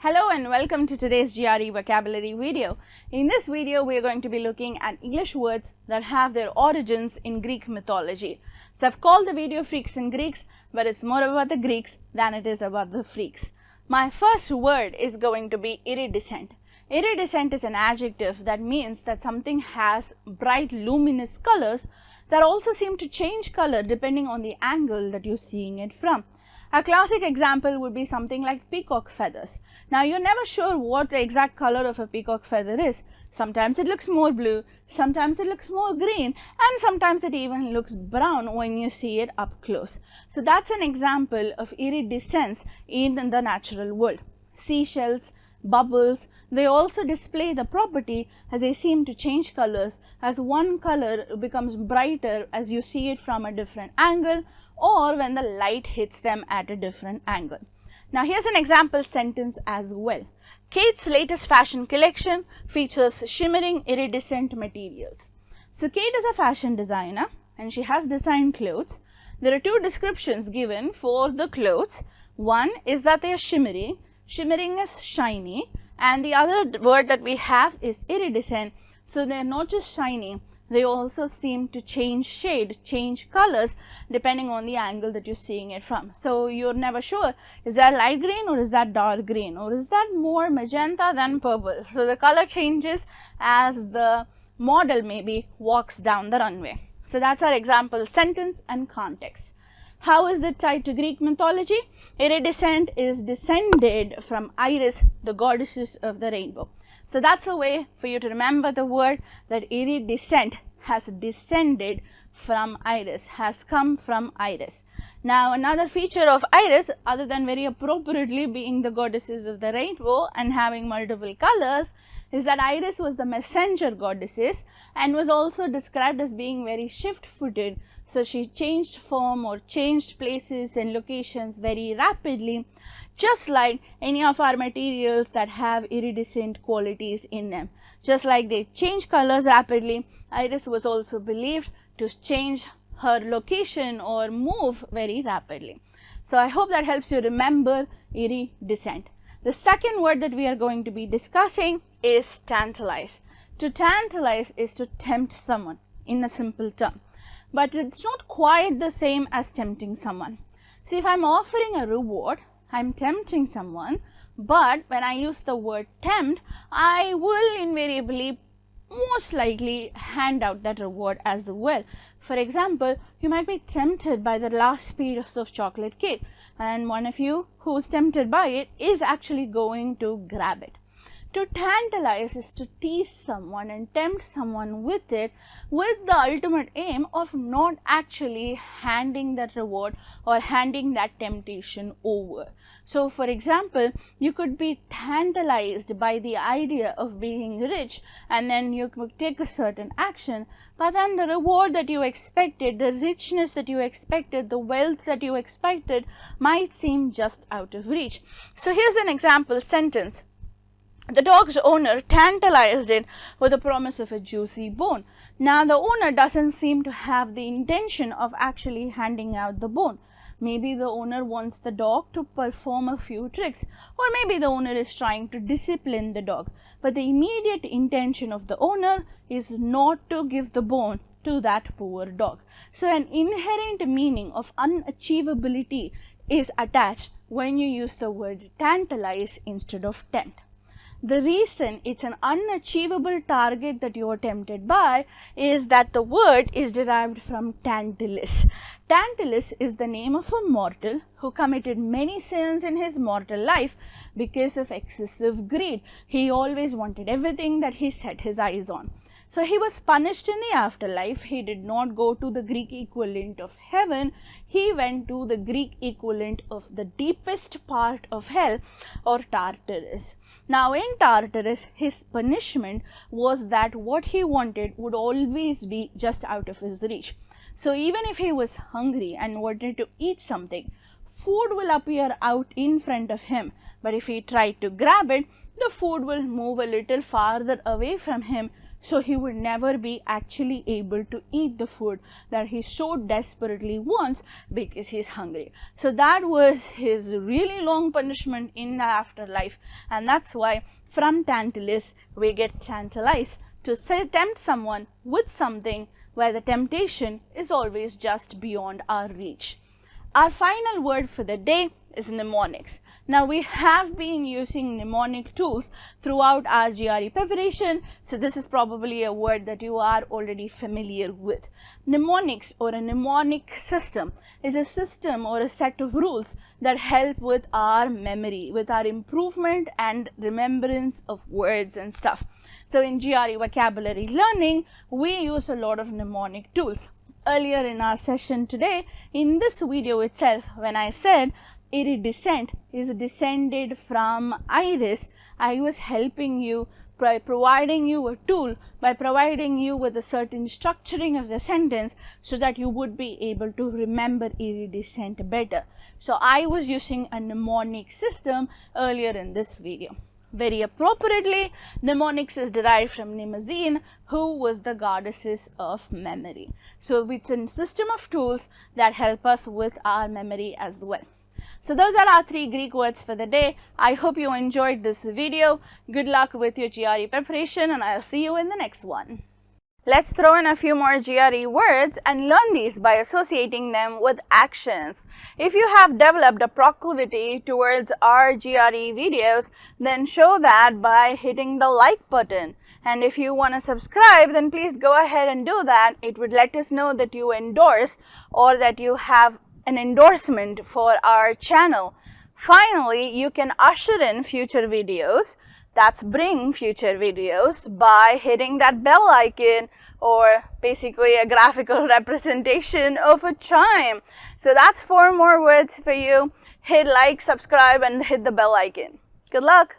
Hello and welcome to today's GRE Vocabulary video. In this video, we are going to be looking at English words that have their origins in Greek mythology. So I've called the video Freaks and Greeks, but it's more about the Greeks than it is about the freaks. My first word is going to be iridescent. Iridescent is an adjective that means that something has bright luminous colors that also seem to change color depending on the angle that you're seeing it from. A classic example would be something like peacock feathers. Now, you're never sure what the exact color of a peacock feather is. Sometimes it looks more blue, sometimes it looks more green, and sometimes it even looks brown when you see it up close. So that's an example of iridescence in the natural world. Seashells, bubbles, they also display the property as they seem to change colors, as one color becomes brighter as you see it from a different angle or when the light hits them at a different angle. Now here's an example sentence as well. Kate's latest fashion collection features shimmering iridescent materials. So Kate is a fashion designer and she has designed clothes. There are two descriptions given for the clothes. One is that they are shimmery. Shimmering is shiny, and the other word that we have is iridescent. So they are not just shiny, they also seem to change shade, change colors depending on the angle that you're seeing it from. So you're never sure, is that light green or is that dark green or is that more magenta than purple? So the color changes as the model maybe walks down the runway. So that's our example sentence and context. How is it tied to Greek mythology? Iridescent is descended from Iris, the goddesses of the rainbow. So that's a way for you to remember the word that iridescent has descended from Iris, has come from Iris. Now another feature of Iris, other than very appropriately being the goddesses of the rainbow and having multiple colors, is that Iris was the messenger goddesses and was also described as being very shift-footed. So she changed form or changed places and locations very rapidly, just like any of our materials that have iridescent qualities in them. Just like they change colors rapidly, Iris was also believed to change her location or move very rapidly. So I hope that helps you remember iridescent. The second word that we are going to be discussing is tantalize. To tantalize is to tempt someone in a simple term. But it's not quite the same as tempting someone. See, if I'm offering a reward, I'm tempting someone, but when I use the word tempt, I will invariably, most likely, hand out that reward as well. For example, you might be tempted by the last piece of chocolate cake, and one of you who's tempted by it is actually going to grab it. To tantalize is to tease someone and tempt someone with it, with the ultimate aim of not actually handing that reward or handing that temptation over. So for example, you could be tantalized by the idea of being rich, and then you could take a certain action, but then the reward that you expected, the richness that you expected, the wealth that you expected might seem just out of reach. So here's an example sentence. The dog's owner tantalized it with the promise of a juicy bone. Now, the owner doesn't seem to have the intention of actually handing out the bone. Maybe the owner wants the dog to perform a few tricks, or maybe the owner is trying to discipline the dog. But the immediate intention of the owner is not to give the bone to that poor dog. So, an inherent meaning of unachievability is attached when you use the word tantalize instead of tempt. The reason it's an unachievable target that you are tempted by is that the word is derived from Tantalus. Tantalus is the name of a mortal who committed many sins in his mortal life because of excessive greed. He always wanted everything that he set his eyes on. So he was punished in the afterlife. He did not go to the Greek equivalent of heaven. He went to the Greek equivalent of the deepest part of hell, or Tartarus. Now in Tartarus, his punishment was that what he wanted would always be just out of his reach. So even if he was hungry and wanted to eat something, food will appear out in front of him. But if he tried to grab it, the food will move a little farther away from him, so he would never be actually able to eat the food that he so desperately wants because he's hungry. So that was his really long punishment in the afterlife, and that's why from Tantalize we get Tantalize, to tempt someone with something where the temptation is always just beyond our reach. Our final word for the day is mnemonics. Now we have been using mnemonic tools throughout our GRE preparation, so this is probably a word that you are already familiar with. Mnemonics, or a mnemonic system, is a system or a set of rules that help with our memory, with our improvement and remembrance of words and stuff. So in GRE vocabulary learning, we use a lot of mnemonic tools. Earlier in our session today, in this video itself, when I said Iridescent is descended from Iris, I was helping you by providing you a tool, by providing you with a certain structuring of the sentence so that you would be able to remember iridescent better. So I was using a mnemonic system earlier in this video. Very appropriately, mnemonics is derived from Mnemosyne, who was the goddesses of memory. So it's a system of tools that help us with our memory as well. So those are our 3 Greek words for the day. I hope you enjoyed this video. Good luck with your GRE preparation, and I'll see you in the next one. Let's throw in a few more GRE words and learn these by associating them with actions. If you have developed a proclivity towards our GRE videos, then show that by hitting the like button. And if you want to subscribe, then please go ahead and do that. It would let us know that you endorse or that you have an endorsement for our channel. Finally, you can usher in future videos, that's bring future videos, by hitting that bell icon, or basically a graphical representation of a chime. So that's 4 more words for you. Hit like, subscribe, and hit the bell icon. Good luck!